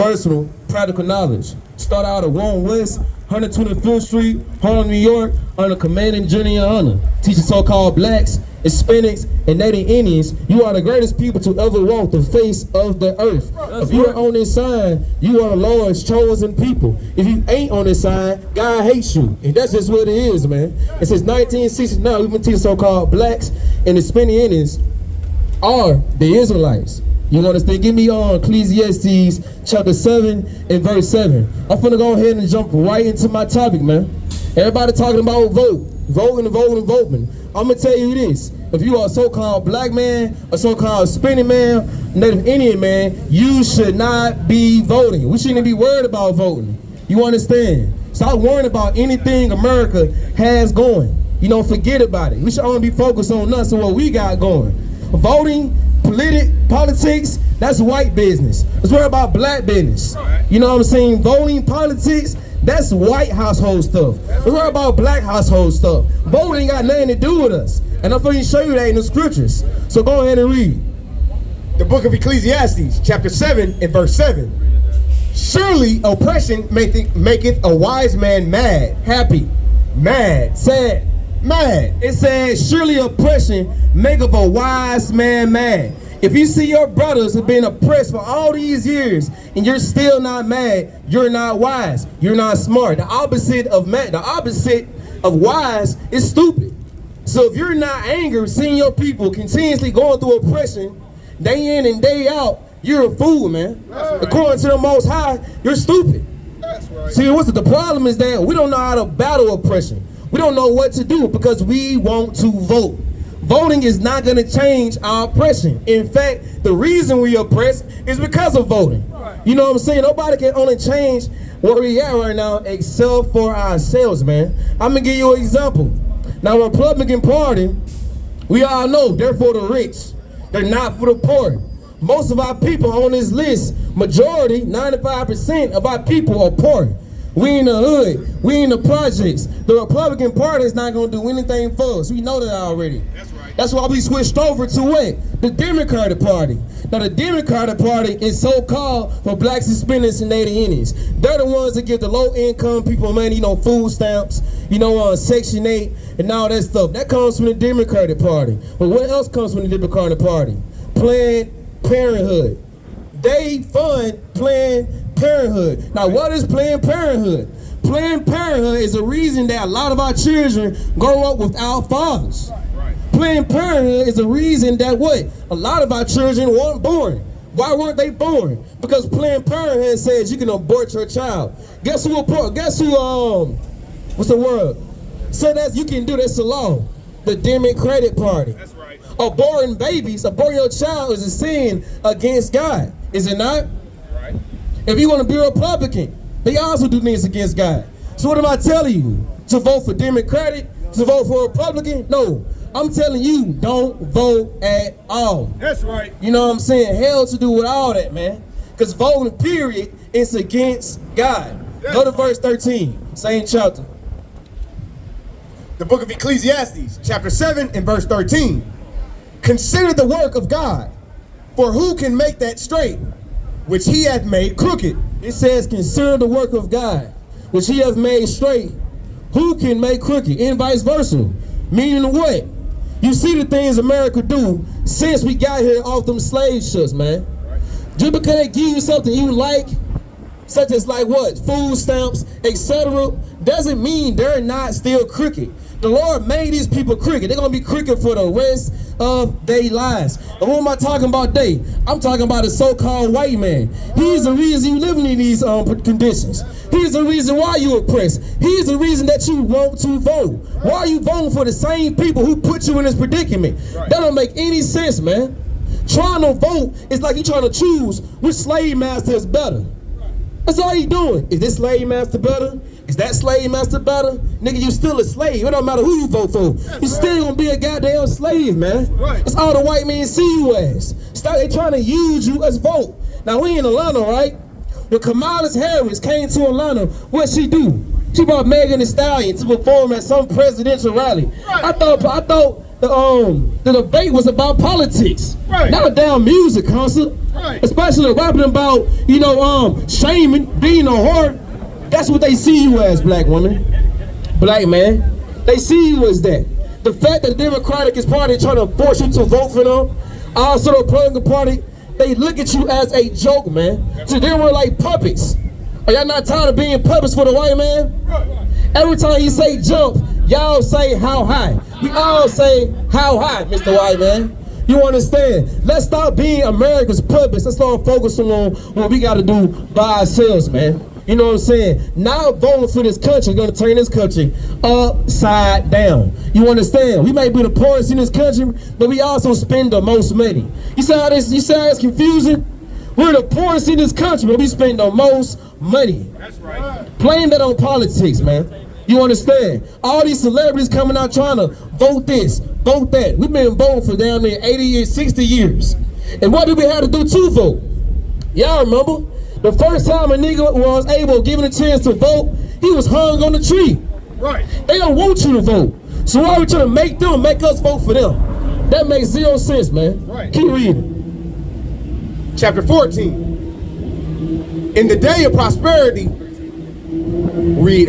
Versatile, practical knowledge. Start out at Warren West, 125th Street, Harlem, New York, under commanding junior honor. Teaching so-called blacks, Hispanics, and Native Indians, you are the greatest people to ever walk the face of the earth. If you are on this side, you are the Lord's chosen people. If you ain't on this side, God hates you. And that's just what it is, man. And since 1969, we've been teaching so-called blacks and Hispanic Indians are the Israelites. You understand? Give me on Ecclesiastes chapter 7 and verse 7. I'm finna go ahead and jump right into my topic, man. Everybody talking about voting. I'm gonna tell you this. If you are a so-called black man, a so-called Hispanic man, Native Indian man, you should not be voting. We shouldn't be worried about voting. You understand? Stop worrying about anything America has going. You know, forget about it. We should only be focused on us and what we got going. Voting, politics, that's white business. Let's worry about black business. You know what I'm saying? Voting, politics, that's white household stuff. Let's worry about black household stuff. Voting ain't got nothing to do with us. And I'm going to show you that in the scriptures. So go ahead and read. The book of Ecclesiastes, chapter 7 and verse 7. Surely oppression maketh a wise man mad. Happy, Mad. sad, Mad. it says, surely oppression maketh a wise man mad. If you see your brothers have been oppressed for all these years and you're still not mad, you're not wise. You're not smart. The opposite of wise is stupid. So if you're not angry, seeing your people continuously going through oppression, day in and day out, you're a fool, man. Right. According to the Most High, you're stupid. That's right. See, the problem is that we don't know how to battle oppression. We don't know what to do because we want to vote. Voting is not going to change our oppression. In fact, the reason we oppress is because of voting. Right. You know what I'm saying? Nobody can only change where we at right now except for ourselves, man. I'm going to give you an example. Now, the Republican Party, we all know they're for the rich. They're not for the poor. Most of our people on this list, majority, 95% of our people are poor. We in the hood. We in the projects. The Republican Party is not going to do anything for us. We know that already. That's right. That's why we switched over to what? The Democratic Party. Now, the Democratic Party is so-called for blacks, Hispanics, and Native Indians. They're the ones that give the low-income people money, you know, food stamps, you know, Section 8, and all that stuff. That comes from the Democratic Party. But what else comes from the Democratic Party? Planned Parenthood. They fund Planned Parenthood. Now, what is Planned Parenthood? Planned Parenthood is a reason that a lot of our children grow up without fathers. Right. Planned Parenthood is a reason that what? A lot of our children weren't born. Why weren't they born? Because Planned Parenthood says you can abort your child. Guess who? What's the word? So that you can do that's the law. The Democratic Party. That's right. Aborting your child is a sin against God. Is it not? Right. If you want to be a Republican, they also do things against God. So what am I telling you? To vote for Democratic? To vote for Republican? No. I'm telling you, don't vote at all. That's right. You know what I'm saying? Hell to do with all that, man. Because voting, period, is against God. Go to verse 13, same chapter. The book of Ecclesiastes, chapter 7 and verse 13. Consider the work of God, for who can make that straight, which he hath made crooked? It says, consider the work of God, which he hath made straight. Who can make crooked? And vice versa. Meaning what? You see the things America do since we got here off them slave ships, man. Just because they give you something you like, such as like what? Food stamps, etc., doesn't mean they're not still crooked. The Lord made these people crooked. They're going to be crooked for the rest of their lives. And who am I talking about they? I'm talking about a so-called white man. He's the reason you living in these conditions. He's the reason why you oppressed. He's the reason that you want to vote. Why are you voting for the same people who put you in this predicament? That don't make any sense, man. Trying to vote is like you trying to choose which slave master is better. That's all you doing. Is this slave master better? Is that slave master better? Nigga, you still a slave. It don't matter who you vote for. You still gonna be a goddamn slave, man. Right. That's all the white men see you as. Stop, they trying to use you as vote. Now, we in Atlanta, right? When Kamala Harris came to Atlanta, what'd she do? She brought Megan Thee Stallion to perform at some presidential rally. Right. I thought the debate was about politics. Right. Not a damn music concert. Right. Especially rapping about, shaming, being a whore. That's what they see you as, black woman. Black man. They see you as that. The fact that the Democratic Party trying to force you to vote for them, also the Republican Party, they look at you as a joke, man. To them, we're like puppets. Are y'all not tired of being puppets for the white man? Every time you say jump, y'all say how high. We all say how high, Mr. White Man. You understand? Let's stop being America's puppets. Let's start focusing on what we got to do by ourselves, man. You know what I'm saying? Now voting for this country, gonna turn this country upside down. You understand? We may be the poorest in this country, but we also spend the most money. You see how it's confusing? We're the poorest in this country, but we spend the most money. That's right. Blame that on politics, man. You understand? All these celebrities coming out trying to vote this, vote that. We've been voting for down there 80 years, 60 years. And what did we have to do to vote? Y'all remember? The first time a nigga was able, given a chance to vote, he was hung on the tree. Right. They don't want you to vote. So why are we trying to make us vote for them? That makes zero sense, man. Right. Keep reading. Chapter 14. In the day of prosperity, read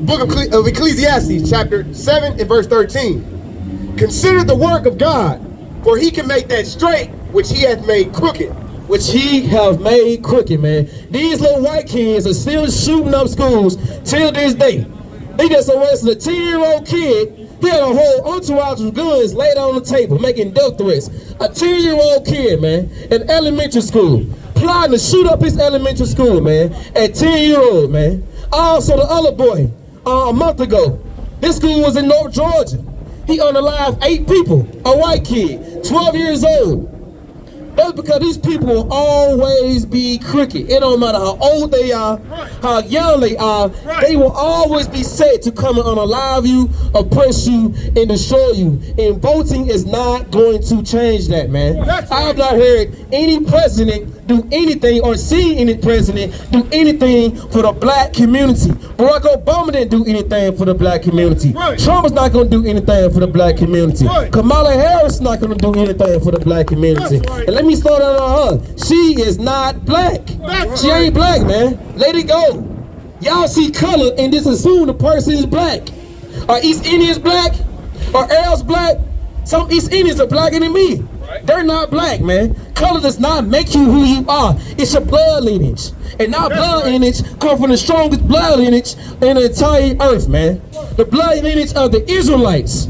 book of Ecclesiastes, chapter 7 and verse 13. Consider the work of God, for he can make that straight which he hath made crooked. Which he have made crooked, man. These little white kids are still shooting up schools till this day. They just arrested a 10-year-old kid. He had a whole entourage of guns laid on the table, making death threats. A 10-year-old kid, man, in elementary school, plotting to shoot up his elementary school, man, at 10-year-old, man. Also, the other boy, a month ago, this school was in North Georgia. He unalived 8 people, a white kid, 12 years old. That's because these people will always be crooked. It don't matter how old they are, how young they are, they will always be set to come and unalive you, oppress you, and destroy you. And voting is not going to change that, man. I have not heard any president do anything or seen any president do anything for the black community. Barack Obama didn't do anything for the black community. Trump is not going to do anything for the black community. Kamala Harris is not going to do anything for the black community. And let me start on her. She is not black. She ain't black, man. Let it go. Y'all see color and just assume the person is black. Are East Indians black? Are Arabs black? Some East Indians are blacker than me. They're not black, man. Color does not make you who you are. It's your blood lineage. And our blood lineage comes from the strongest blood lineage in the entire earth, man. The blood lineage of the Israelites.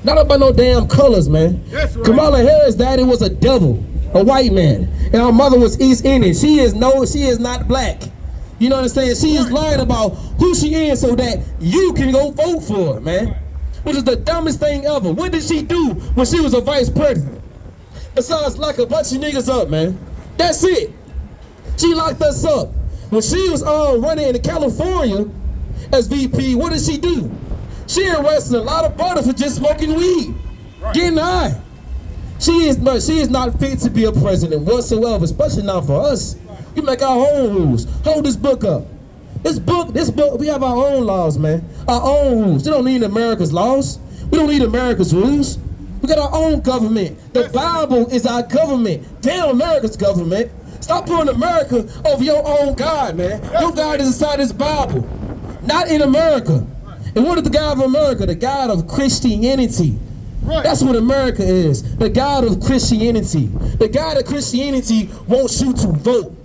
Not about no damn colors, man. Kamala Harris' daddy was a devil, a white man. And her mother was East Indian. She is not black. You know what I'm saying? She is lying about who she is so that you can go vote for her, man. Which is the dumbest thing ever. What did she do when she was a vice president? Besides lock a bunch of niggas up, man. That's it. She locked us up. When she was running in California as VP, what did she do? She arrested a lot of brothers for just smoking weed, getting high. She is not fit to be a president whatsoever, especially not for us. We make our own rules. Hold this book up. This book, we have our own laws, man. Our own rules. They don't need America's laws. We don't need America's rules. We got our own government. The Bible is our government. Damn America's government. Stop putting America over your own God, man. Your God is inside this Bible, not in America. And what is the God of America? The God of Christianity. That's what America is. The God of Christianity. The God of Christianity wants you to vote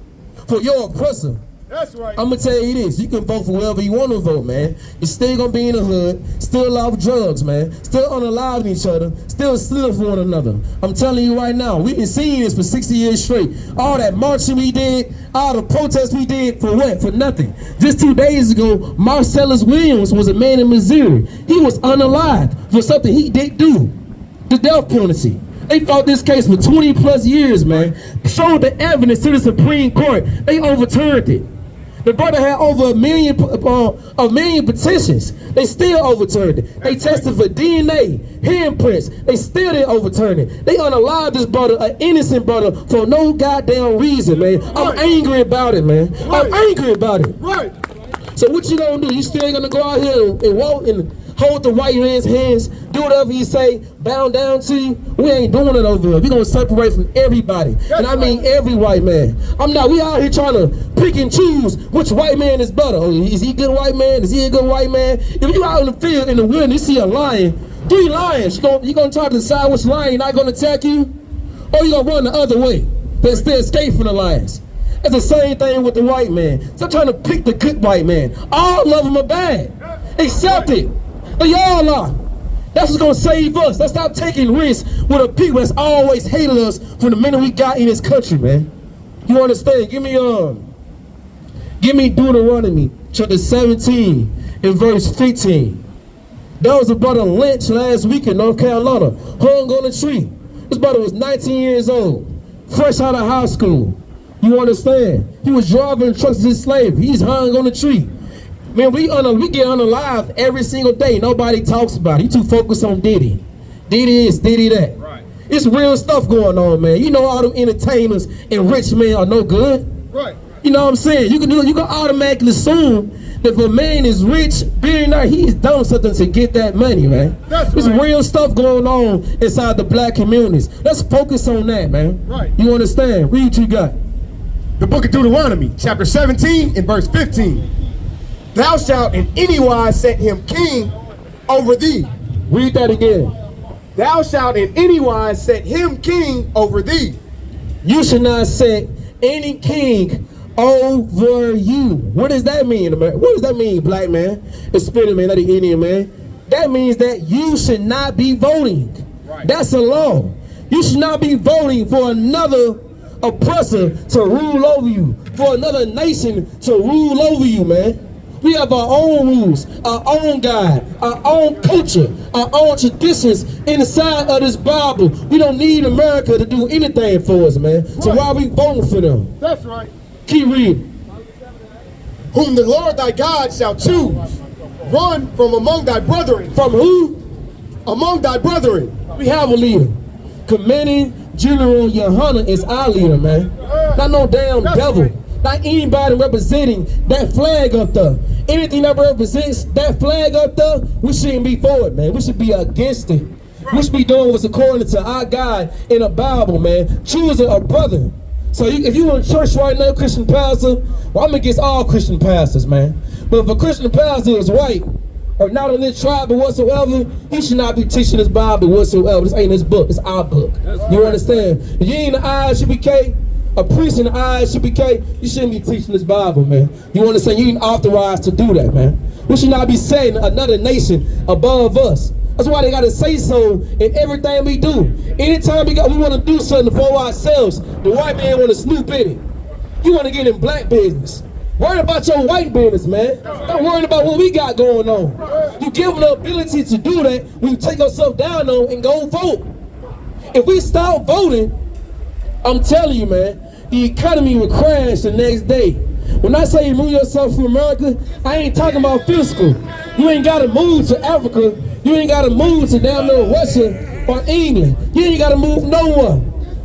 for your oppressor. That's right. I'm gonna tell you this, you can vote for whoever you want to vote, man. You're still gonna be in the hood, still off drugs, man. Still unaliving each other, still stealing from one another. I'm telling you right now, we've been seeing this for 60 years straight. All that marching we did, all the protests we did, for what? For nothing. Just 2 days ago, Marcellus Williams was a man in Missouri. He was unalived for something he didn't do. The death penalty. They fought this case for 20 plus years, man. Showed the evidence to the Supreme Court. They overturned it. The brother had over a million petitions. They still overturned it. They tested for DNA, handprints. They still didn't overturn it. They unalived this brother, an innocent brother, for no goddamn reason, man. I'm angry about it, man. I'm angry about it. So what you gonna do? You still gonna go out here and walk and hold the white man's hands, do do whatever he say, bow down to you. We ain't doing it over here. We gonna separate from everybody. And I mean every white man. We out here trying to pick and choose which white man is better. Oh, is he a good white man? Is he a good white man? If you out in the field, in the wilderness, you see a lion, 3 lions. You gonna try to decide which lion not gonna attack you? Or you gonna run the other way, but still escape from the lions? It's the same thing with the white man. Stop trying to pick the good white man. All of them are bad. Accept it. They all are. That's what's gonna save us. Let's stop taking risks with a people that's always hated us from the minute we got in this country, man. You understand? Give me Deuteronomy chapter 17 and verse 15. There was a brother lynched last week in North Carolina, hung on a tree. This brother was 19 years old, fresh out of high school. You understand? He was driving trucks as slavery. He's hung on a tree. Man, we get unalive every single day. Nobody talks about it. You too focused on Diddy. Diddy this, Diddy that. Right. It's real stuff going on, man. You know all them entertainers and rich men are no good. Right. You know what I'm saying? You can automatically assume that if a man is rich, billionaire, he's done something to get that money, man. There's real stuff going on inside the black communities. Let's focus on that, man. Right. You understand? Read what you got. The book of Deuteronomy, chapter 17 and verse 15. Thou shalt in any wise set him king over thee. Read that again. Thou shalt in any wise set him king over thee. You should not set any king over you. What does that mean, America? What does that mean, black man? Hispanic man, not the Indian man. That means that you should not be voting. Right. That's a law. You should not be voting for another oppressor to rule over you, for another nation to rule over you, man. We have our own rules, our own God, our own culture, our own traditions inside of this Bible. We don't need America to do anything for us, man. Right. So why are we voting for them? That's right. Keep reading. Whom the Lord thy God shall choose, run from among thy brethren. From who? Among thy brethren. We have a leader. Commanding General Yohana is our leader, man. Not no damn devil. Right. Not anybody representing that flag up there. Anything that represents that flag up there, we shouldn't be for it, man. We should be against it. We should be doing what's according to our God in the Bible, man. Choosing a brother. So if you in church right now, Christian pastor, well, I'm against all Christian pastors, man. But if a Christian pastor is white, or not in this tribe or whatsoever, he should not be teaching this Bible whatsoever. This ain't his book, it's our book. You understand? If you ain't in the ISUPK, a priest in the ISUPK, you shouldn't be teaching this Bible, man. You understand? You ain't authorized to do that, man. We should not be setting another nation above us. That's why they gotta say so in everything we do. Anytime we wanna do something for ourselves, the white man wanna snoop in it. You wanna get in black business. Worry about your white business, man. Don't worry about what we got going on. You give them the ability to do that when you take yourself down on and go vote. If we start voting, I'm telling you, man, the economy will crash the next day. When I say remove yourself from America, I ain't talking about fiscal. You ain't gotta move to Africa. You ain't gotta move to down there Russia or England. You ain't gotta move nowhere.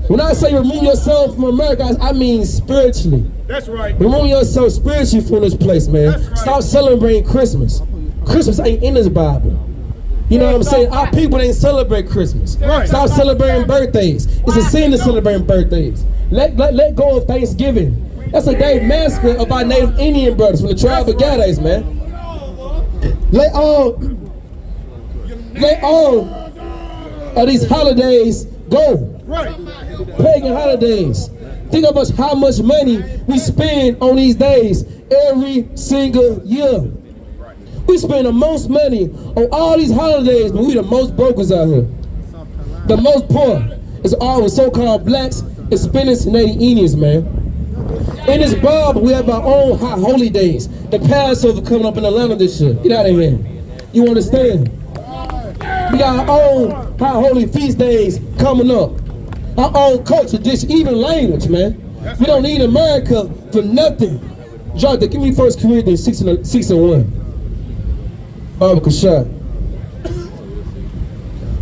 When I say remove yourself from America, I mean spiritually. That's right. Remove yourself spiritually from this place, man. Right. Stop celebrating Christmas. Christmas ain't in this Bible. You know what I'm saying? Our people ain't celebrate Christmas. Right. Stop celebrating birthdays. It's a sin to celebrate birthdays. Let go of Thanksgiving. That's a day massacre of our Native Indian brothers from the tribe of Gades, man. Let all of these holidays go. Right. Pagan holidays. Think of us how much money we spend on these days every single year. We spend the most money on all these holidays, but we the most brokers out here. The most poor is all the so-called blacks, Hispanics, and Native Indians, man. In this Bible, we have our own high holy days. The Passover coming up in Atlanta this year. Get out of here. You understand? We got our own high holy feast days coming up. Our own culture, just even language, man. We don't need America for nothing. Jonathan, give me 1 Corinthians 6:1. Bible shot.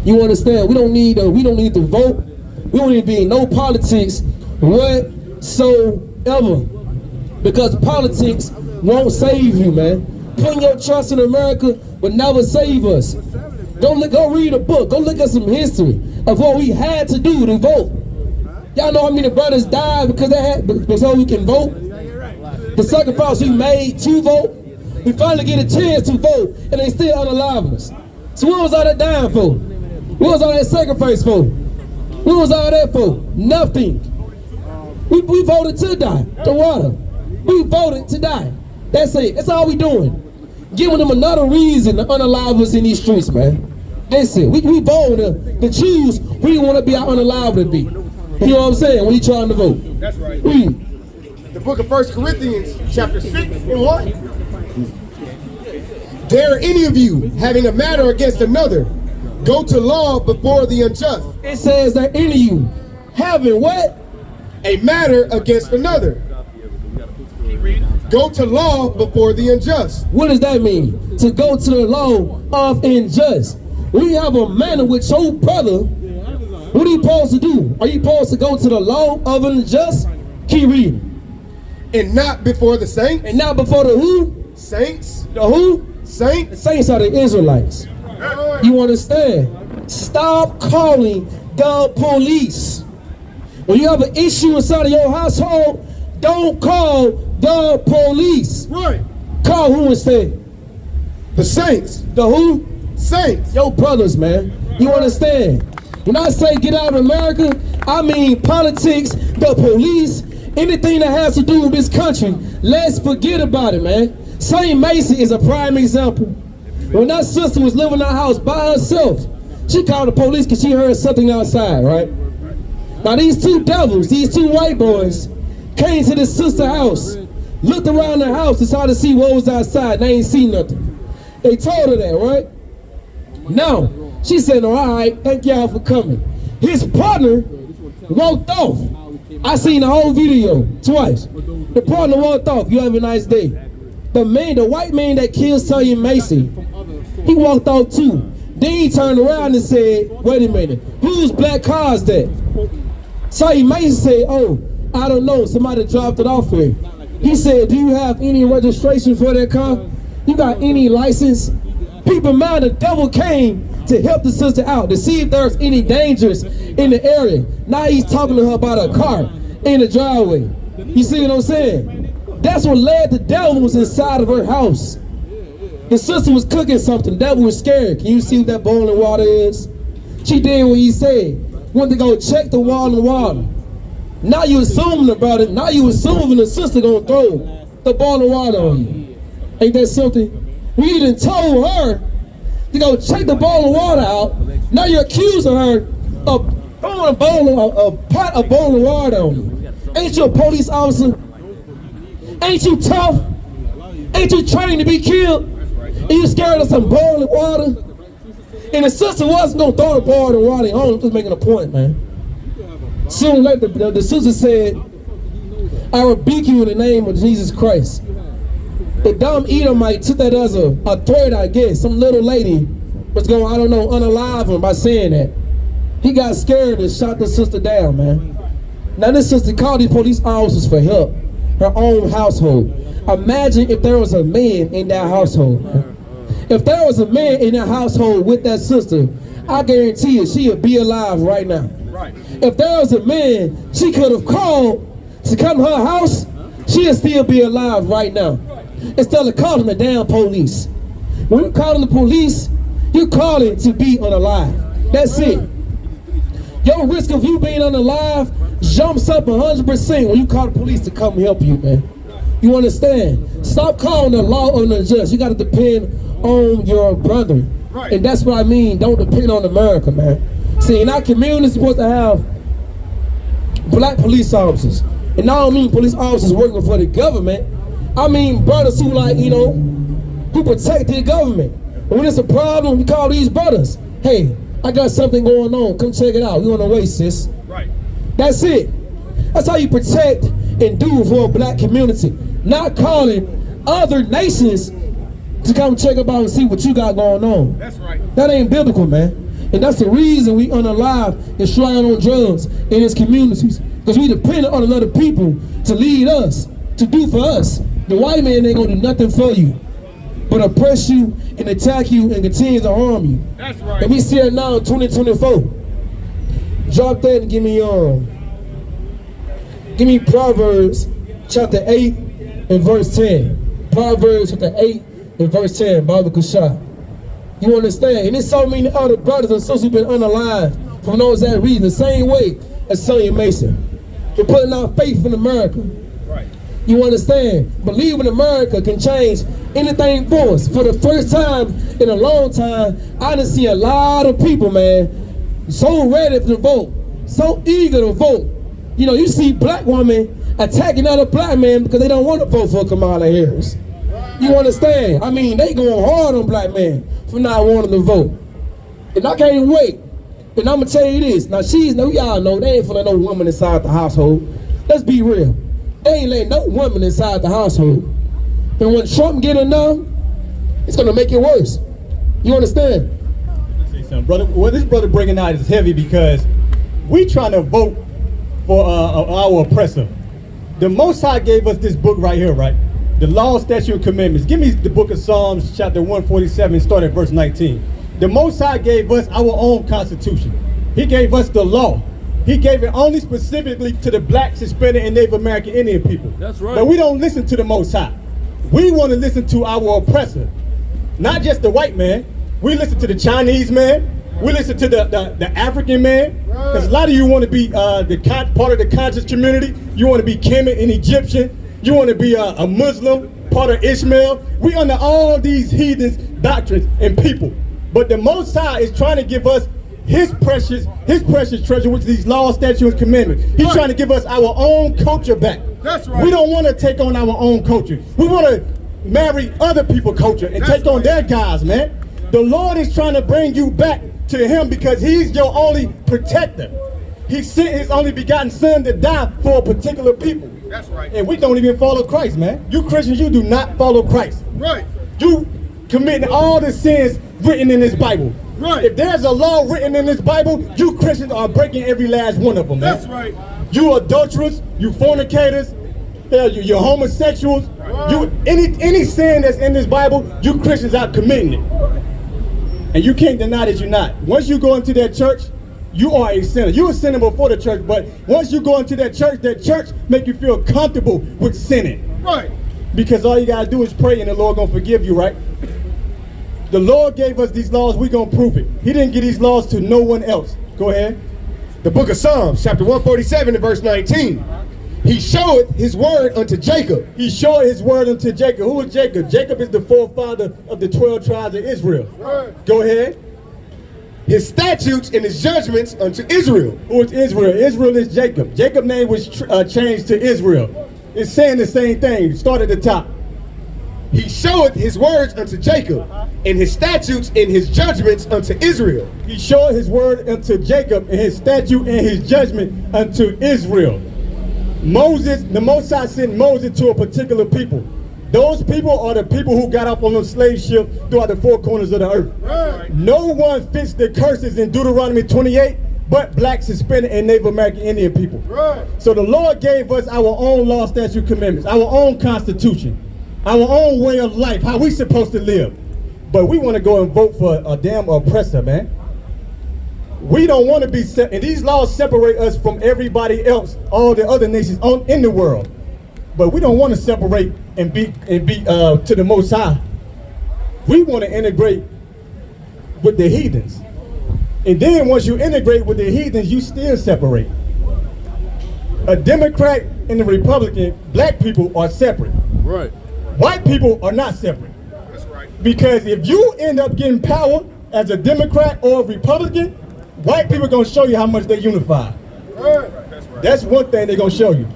You understand? We don't need to vote. We don't need to be in no politics whatsoever. Because politics won't save you, man. Putting your trust in America will never save us. Go read a book. Go look at some history of what we had to do to vote. Y'all know how many brothers died because so we can vote? The sacrifice we made to vote. We finally get a chance to vote, and they still unalive us. So what was all that dying for? What was all that sacrifice for? What was all that for? Nothing. We voted to die. The water. We voted to die. That's it. That's all we doing. Giving them another reason to unalive us in these streets, man. That's it. We voted to choose who you want to be our unalive to be. You know what I'm saying? When you trying to vote. That's right. Read. The book of 1 Corinthians, chapter 6 and 1. Dare any of you, having a matter against another, go to law before the unjust. It says that any of you having what? A matter against another. Go to law before the unjust. What does that mean? To go to the law of unjust. When you have a matter with your brother, what are you supposed to do? Are you supposed to go to the law of unjust? Keep reading. And not before the saints. And not before the who? Saints. The who? The Saints. saints are the Israelites. You understand? Stop calling the police. When you have an issue inside of your household, don't call the police. Right. Call who instead? The saints. The who? Saints. Your brothers, man. You understand? When I say get out of America, I mean politics, the police, anything that has to do with this country. Let's forget about it, man. Saint Macy is a prime example. When that sister was living in her house by herself, she called the police because she heard something outside, right? Now these two devils, these two white boys, came to this sister's house, looked around the house to try to see what was outside. They ain't seen nothing. They told her that, right? Now, she said, all right, thank y'all for coming. His partner walked off. I seen the whole video twice. The partner walked off. You have a nice day. The white man that killed Saint Macy, he walked off too. Then he turned around and said, wait a minute, whose black car is that? Saint Macy said, oh, I don't know, somebody dropped it off here. He said, do you have any registration for that car? You got any license? Keep in mind, the devil came to help the sister out, to see if there's any dangers in the area. Now he's talking to her about a car in the driveway. You see what I'm saying? That's what led the devil was inside of her house. The sister was cooking something. The devil was scared. Can you see what that boiling water is? She did what he said. Went to go check the boiling water. Now you assuming about it. Now you assuming the sister gonna throw the boiling water on you. Ain't that something? We done told her to go check the boiling water out. Now you're accusing her of throwing a pot of boiling water on you. Ain't you a police officer? Ain't you tough? Ain't you trained to be killed? And you scared of some boiling water? And the sister wasn't gonna throw the boiling water on, just making a point, man. Soon later, the sister said, I rebuke you in the name of Jesus Christ. The dumb Edomite took that as a threat, I guess. Some little lady was going, I don't know, unalive him by saying that. He got scared and shot the sister down, man. Now this sister called these police officers for help. Her own household. Imagine if there was a man in that household, man. If there was a man in that household with that sister, I guarantee you she would be alive right now. Right. If there was a man she could have called to come to her house, she'd still be alive right now. Instead of calling the damn police. When you're calling the police, you're calling to be unalive. That's it. Your risk of you being unalive jumps up 100% when you call the police to come help you, man. You understand? Stop calling the law unjust. You got to depend on your brother. Right. And that's what I mean. Don't depend on America, man. See, in our community, is supposed to have black police officers. And I don't mean police officers working for the government. I mean brothers who who protect the government. And when it's a problem, we call these brothers. Hey, I got something going on. Come check it out. We on the way, sis. Right. That's it. That's how you protect and do for a black community. Not calling other nations to come check about and see what you got going on. That's right. That ain't biblical, man. And that's the reason we unalive and slide on drugs in its communities. Because we depend on other people to lead us, to do for us. The white man ain't gonna do nothing for you. but oppress you and attack you and continue to harm you. That's right. And we see it now in 2024. Drop that and give me Proverbs chapter 8 and verse 10. Proverbs chapter 8 and verse 10, Baba Kushah. You understand? And there's so many other brothers and sisters who've been unalive from those that reason, the same way as Sonya Mason. We're putting our faith in America. Right. You understand? Believe in America can change anything for us. For the first time in a long time, I done see a lot of people, man, so ready to vote, so eager to vote. You know, you see black women attacking other black men because they don't want to vote for Kamala Harris. You understand? I mean, they going hard on black men for not wanting to vote. And I can't wait. And I'm gonna tell you this. Now y'all know they ain't finna no woman inside the household. Let's be real. They ain't letting no woman inside the household. And when Trump get enough, it's gonna make it worse. You understand? Say something, brother. What this brother bringing out is heavy because we trying to vote for our oppressor. The Most High gave us this book right here, right? The law, statute, and commandments. Give me the book of Psalms, chapter 147, start at verse 19. The Most High gave us our own constitution. He gave us the law. He gave it only specifically to the Black, Hispanic, and Native American Indian people. That's right. But we don't listen to the Most High. We want to listen to our oppressor. Not just the white man. We listen to the Chinese man. We listen to the African man. Because a lot of you want to be part of the conscious community. You want to be Kemet and Egyptian. You want to be a Muslim, part of Ishmael. We under all these heathens, doctrines, and people. But the Most High is trying to give us his precious treasure, which is these laws, statutes, and commandments. He's trying to give us our own culture back. That's right. We don't want to take on our own culture. We want to marry other people's culture and take on their guys, man. The Lord is trying to bring you back to him because he's your only protector. He sent his only begotten son to die for a particular people. That's right. And we don't even follow Christ, man. You Christians, you do not follow Christ. Right. You committing all the sins written in this Bible. Right. If there's a law written in this Bible, you Christians are breaking every last one of them, man. That's right. You adulterers, you fornicators, hell, you're homosexuals. Right. You any sin that's in this Bible, you Christians are committing it. And you can't deny that you're not. Once you go into that church, you are a sinner. You were sinning before the church, but once you go into that church make you feel comfortable with sinning. Right. Because all you gotta do is pray and the Lord gonna forgive you, right? The Lord gave us these laws, we gonna prove it. He didn't give these laws to no one else. Go ahead. The book of Psalms, chapter 147 and verse 19. He showed his word unto Jacob. He showed his word unto Jacob. Who is Jacob? Jacob is the forefather of the 12 tribes of Israel. Right. Go ahead. His statutes and his judgments unto Israel. Who is Israel? Israel is Jacob. Jacob's name was changed to Israel. It's saying the same thing. Start at the top. He showed his words unto Jacob, and his statutes and his judgments unto Israel. He showed his word unto Jacob and his statute and his judgment unto Israel. Moses, the Most High sent Moses to a particular people. Those people are the people who got up on the slave ship throughout the four corners of the earth. Right. No one fits the curses in Deuteronomy 28 but Blacks, Hispanic, and Native American Indian people. Right. So the Lord gave us our own law, statute, commandments, our own constitution, our own way of life, how we supposed to live. But we want to go and vote for a damn oppressor, man. We don't want to be and these laws separate us from everybody else, all the other nations in the world. But we don't want to separate and be to the Most High. We want to integrate with the heathens. And then once you integrate with the heathens, you still separate. A Democrat and a Republican, black people are separate. Right. White people are not separate. That's right. Because if you end up getting power as a Democrat or a Republican, white people are going to show you how much they unify. Right. That's right. That's one thing they're going to show you.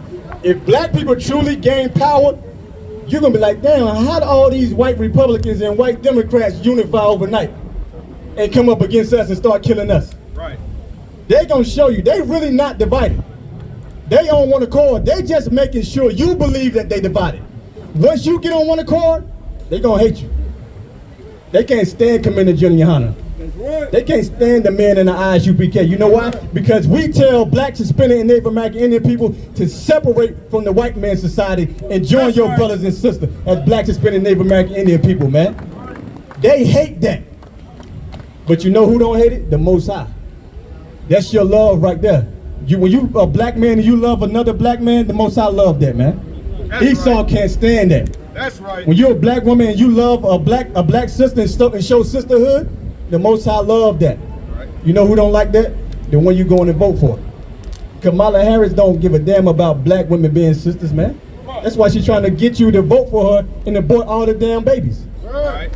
If black people truly gain power, you're going to be like, damn, how do all these white Republicans and white Democrats unify overnight and come up against us and start killing us? Right. They're going to show you they really not divided. They on one accord. They just making sure you believe that they divided. Once you get on one accord, they're going to hate you. They can't stand Commander Junior Hunter. That's right. They can't stand the man in the ISUPK. You know why? Because we tell Blacks, Hispanic, and Native American Indian people to separate from the white man's society and join That's your right. brothers and sisters as Blacks, Hispanic, and Native American Indian people, man. They hate that. But you know who don't hate it? The Most High. That's your love right there. When you a black man and you love another black man, the Most High love that, man. That's Esau right. can't stand that. That's right. When you're a black woman and you love a black sister and show sisterhood, the Most High love that. Right. You know who don't like that? The one you going and vote for. Kamala Harris don't give a damn about black women being sisters, man. That's why she's trying to get you to vote for her and abort all the damn babies. Right.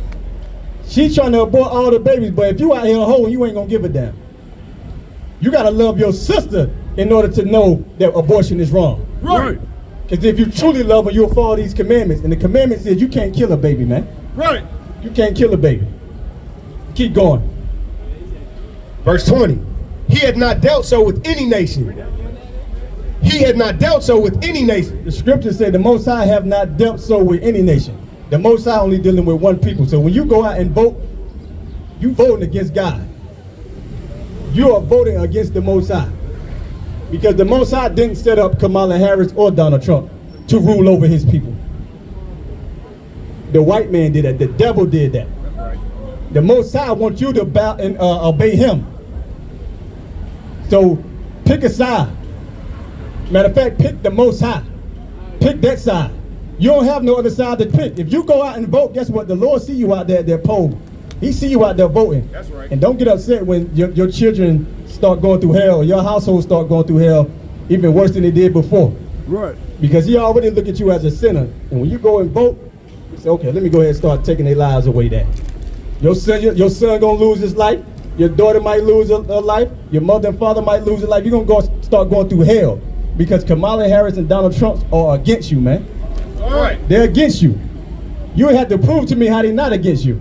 She's trying to abort all the babies, but if you out here a hoe, you ain't gonna give a damn. You gotta love your sister in order to know that abortion is wrong. Right. Because if you truly love her, you'll follow these commandments. And the commandment says you can't kill a baby, man. Right. You can't kill a baby. Keep going. Verse 20. He had not dealt so with any nation. He had not dealt so with any nation. The scriptures say the Most High have not dealt so with any nation. The Most High only dealing with one people. So when you go out and vote, you voting against God. You are voting against the Most High. Because the Most High didn't set up Kamala Harris or Donald Trump to rule over his people. The white man did that. The devil did that. The Most High wants you to bow and obey him. So pick a side. Matter of fact, pick the Most High. Pick that side. You don't have no other side to pick. If you go out and vote, guess what? The Lord see you out there at that poll. He see you out there voting. That's right. And don't get upset when your children start going through hell, or your household start going through hell, even worse than they did before. Right. Because he already look at you as a sinner. And when you go and vote, you say, okay, let me go ahead and start taking their lives away there. Your son gonna lose his life. Your daughter might lose her life. Your mother and father might lose their life. You're gonna start going through hell. Because Kamala Harris and Donald Trump are against you, man. All right. They're against you. You have to prove to me how they're not against you.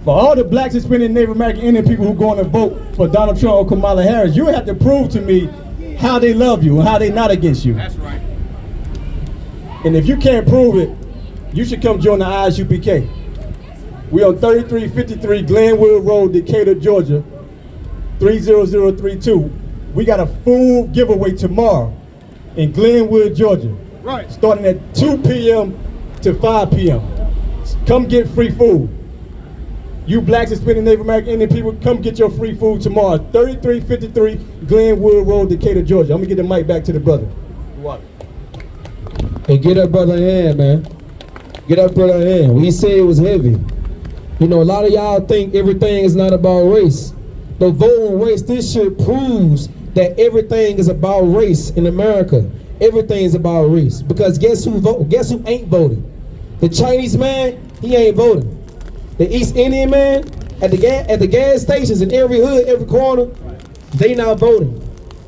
For all the blacks, Hispanic, Native American Indian people who going to vote for Donald Trump or Kamala Harris, you have to prove to me how they love you and how they not against you. That's right. And if you can't prove it, you should come join the ISUPK. We on 3353 Glenwood Road, Decatur, Georgia, 30032. We got a full giveaway tomorrow in Glenwood, Georgia, Right. starting at 2 p.m. to 5 p.m. Come get free food. You blacks, Hispanic, Native American Indian people, come get your free food tomorrow. 3353 Glenwood Road, Decatur, Georgia. I'm gonna get the mic back to the brother. Hey, get that brother a hand, man. Get that brother a hand. When he said it was heavy. You know, a lot of y'all think everything is not about race. The voting race, this shit proves that everything is about race in America. Everything is about race. Because guess who ain't voting? The Chinese man, he ain't voting. The East Indian man, at the gas stations in every hood, every corner, they not voting.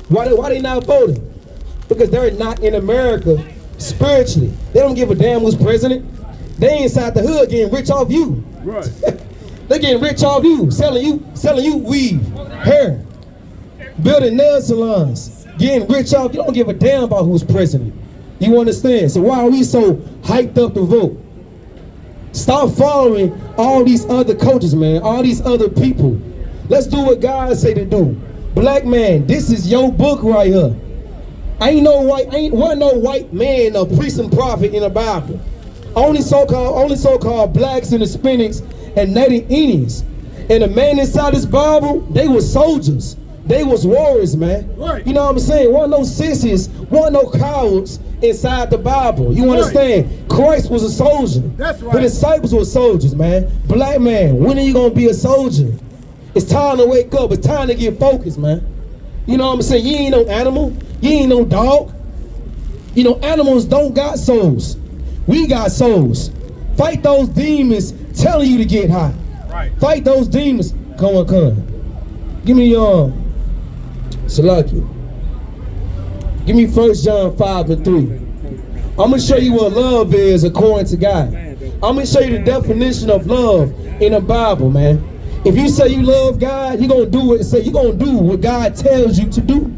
Why they not voting? Because they're not in America spiritually. They don't give a damn who's president. They inside the hood getting rich off you. Right. They getting rich off you, selling you weave, hair, building nail salons, getting rich off. You don't give a damn about who's president. You understand? So why are we so hyped up to vote? Stop following all these other coaches, man, all these other people. Let's do what God say to do. Black man, this is your book right here. Ain't no white man, a priest and prophet in the Bible. Only so-called blacks and Hispanics and Native Indians. And the man inside this Bible, they were soldiers. They was warriors, man. Right. You know what I'm saying? Wasn't no sissies, wasn't no cowards inside the Bible. You understand? Christ was a soldier. That's right. The disciples were soldiers, man. Black man, when are you gonna be a soldier? It's time to wake up. It's time to get focused, man. You know what I'm saying? You ain't no animal. You ain't no dog. You know, animals don't got souls. We got souls. Fight those demons telling you to get high. Right. Fight those demons. Come on. Give me Salaki. Give me 1 John 5 and 3. I'm gonna show you what love is according to God. I'm gonna show you the definition of love in the Bible, man. If you say you love God, you're gonna do it. Say you're gonna do what God tells you to do,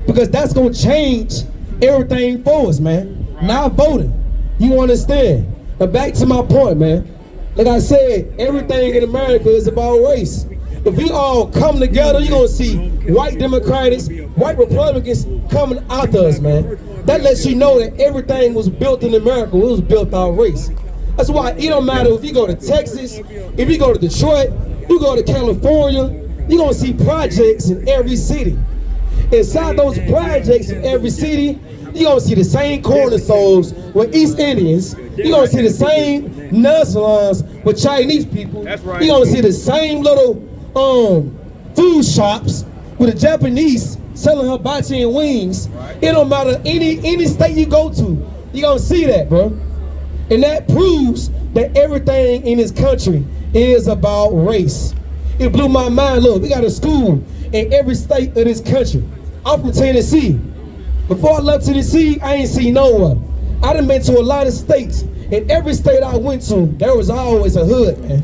because that's gonna change everything for us, man. Not voting. You understand? But back to my point, man. Like I said, everything in America is about race. If we all come together, you're gonna see white Democrats, white Republicans coming after us, man. That lets you know that everything was built in America. It was built out of race. That's why it don't matter if you go to Texas, if you go to Detroit, you go to California, you're gonna see projects in every city. Inside those projects in every city, you're gonna see the same corner stores with East Indians. You're gonna see the same nail salons with Chinese people. That's right. You're gonna see the same little food shops with the Japanese selling hibachi and wings. It don't matter any state you go to, you're gonna see that, bro. And that proves that everything in this country is about race. It blew my mind. Look, we got a school in every state of this country. I'm from Tennessee. Before I left Tennessee, I ain't seen nowhere. I done been to a lot of states. In every state I went to, there was always a hood, man.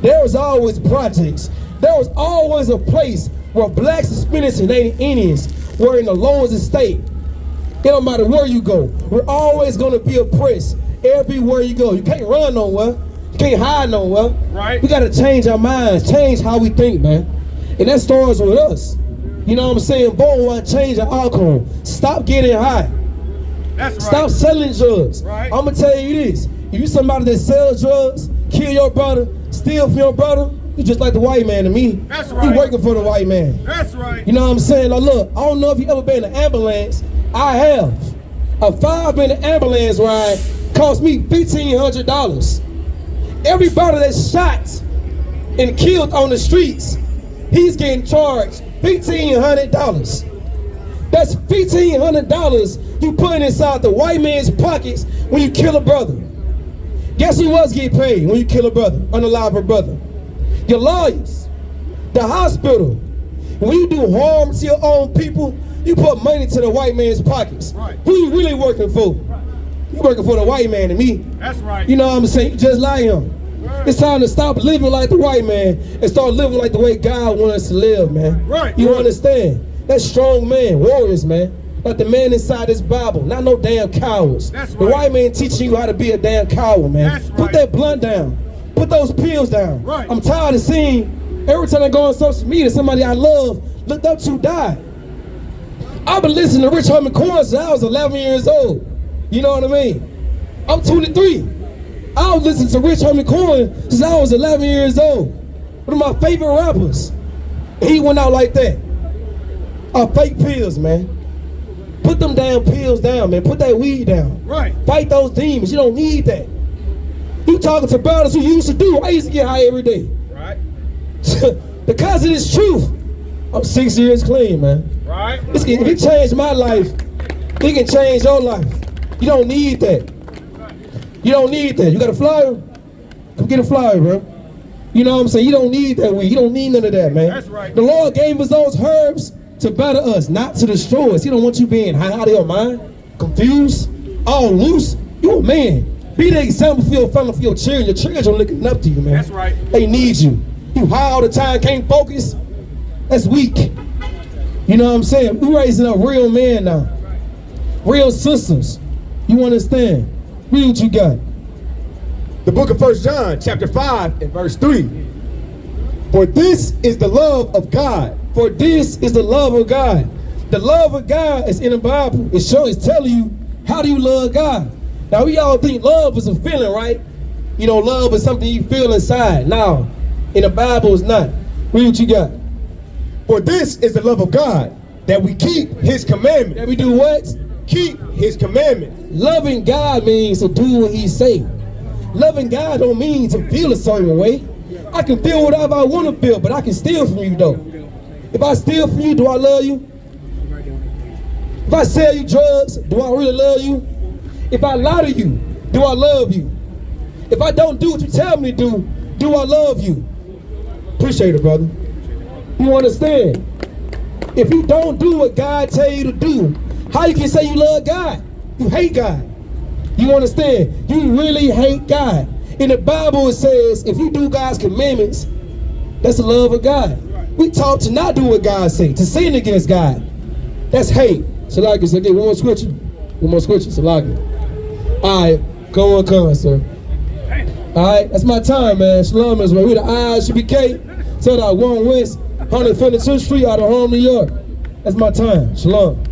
There was always projects. There was always a place where blacks, Hispanics, and Native Indians were in the lowest state. It don't matter where you go. We're always gonna be oppressed everywhere you go. You can't run nowhere. You can't hide nowhere. Right. We gotta change our minds, change how we think, man. And that starts with us. You know what I'm saying? Boy, want to change our alcohol. Stop getting high. That's right. Stop selling drugs. Right. I'm gonna tell you this: if you somebody that sells drugs, kill your brother, steal from your brother, you just like the white man to me. That's right. You working for the white man. That's right. You know what I'm saying? Like, look, I don't know if you ever been in an ambulance. I have. A 5-minute ambulance ride cost me $1,500. Everybody that's shot and killed on the streets, he's getting charged $1,500. That's $1,500 you putting inside the white man's pockets when you kill a brother. Guess who else get paid when you kill a brother, unalive a brother? Your lawyers, the hospital. When you do harm to your own people, you put money to the white man's pockets. Right. Who you really working for? You working for the white man to me. That's right. You know what I'm saying? You just like him. It's time to stop living like the white man and start living like the way God wants us to live, man. Right. You understand? That's strong man, warriors, man. Like the man inside this Bible, not no damn cowards. That's The right. white man teaching you how to be a damn coward, man. That's Put right. that blunt down. Put those pills down. Right. I'm tired of seeing every time I go on social media, somebody I love, looked up to, died. I've been listening to Rich Homie Quan since I was 11 years old. You know what I mean? I'm 23. I was listening to Rich Homie Quan since I was 11 years old. One of my favorite rappers. He went out like that. Fake pills, man. Put them damn pills down, man. Put that weed down. Right. Fight those demons. You don't need that. You talking to brothers who used to do. I used to get high every day. Right. Because of this truth. I'm 6 years clean, man. Right. If it changed my life, it can change your life. You don't need that. You don't need that. You got a flyer? Come get a flyer, bro. You know what I'm saying? You don't need that weed. You don't need none of that, man. That's right. The Lord gave us those herbs to better us, not to destroy us. He don't want you being high out of your mind, confused, all loose. You a man. Be the example for your family, for your children. Your children looking up to you, man. That's right. They need you. You high all the time, can't focus. That's weak. You know what I'm saying? We raising up real men now. Real sisters. You understand? Read what you got. The book of 1 John, chapter 5, and verse 3. For this is the love of God. For this is the love of God. The love of God is in the Bible. It's telling you, how do you love God? Now, we all think love is a feeling, right? You know, love is something you feel inside. Now, in the Bible, it's not. Read what you got. For this is the love of God, that we keep his commandments. That we do what? Keep his commandments. Loving God means to do what he say. Loving God don't mean to feel a certain way. I can feel whatever I want to feel, but I can steal from you though. If I steal from you, do I love you? If I sell you drugs, do I really love you? If I lie to you, do I love you? If I don't do what you tell me to do I love you? Appreciate it, brother. You understand? If you don't do what God tell you to do, how you can say you love God? You hate God. You understand? You really hate God. In the Bible it says, if you do God's commandments, that's the love of God. We taught to not do what God say, to sin against God. That's hate. Salaki, so get one more scripture. One more scripture, Salaki. All right, come on, sir. All right, that's my time, man. Shalom is where we the ISBK. So that 1 West, 152nd Street out of Harlem, New York. That's my time. Shalom.